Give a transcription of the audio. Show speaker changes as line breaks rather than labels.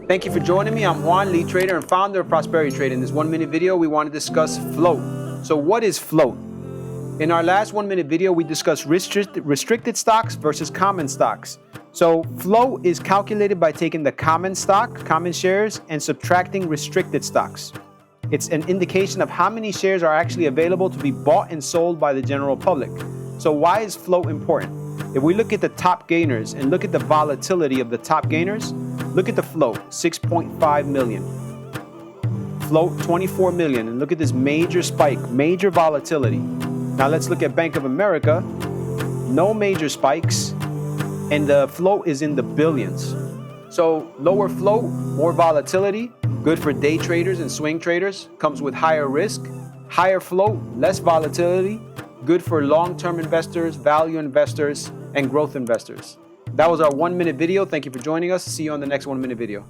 Thank you for joining me. I'm Juan, lead trader and founder of Prosperity Trade. In this 1 minute video, we want to discuss float. So what is float? In our last 1 minute video, we discussed restricted stocks versus common stocks. So float is calculated by taking the common stock, common shares, and subtracting restricted stocks. It's an indication of how many shares are actually available to be bought and sold by the general public. So why is float important? If we look at the top gainers and look at the volatility of the top gainers, look at the float, 6.5 million. Float, 24 million. And look at this major spike, major volatility. Now let's look at Bank of America. No major spikes. And the float is in the billions. So lower float, more volatility, good for day traders and swing traders, comes with higher risk. Higher float, less volatility, good for long-term investors, value investors, and growth investors. That was our 1 minute video. Thank you for joining us. See you on the next 1 minute video.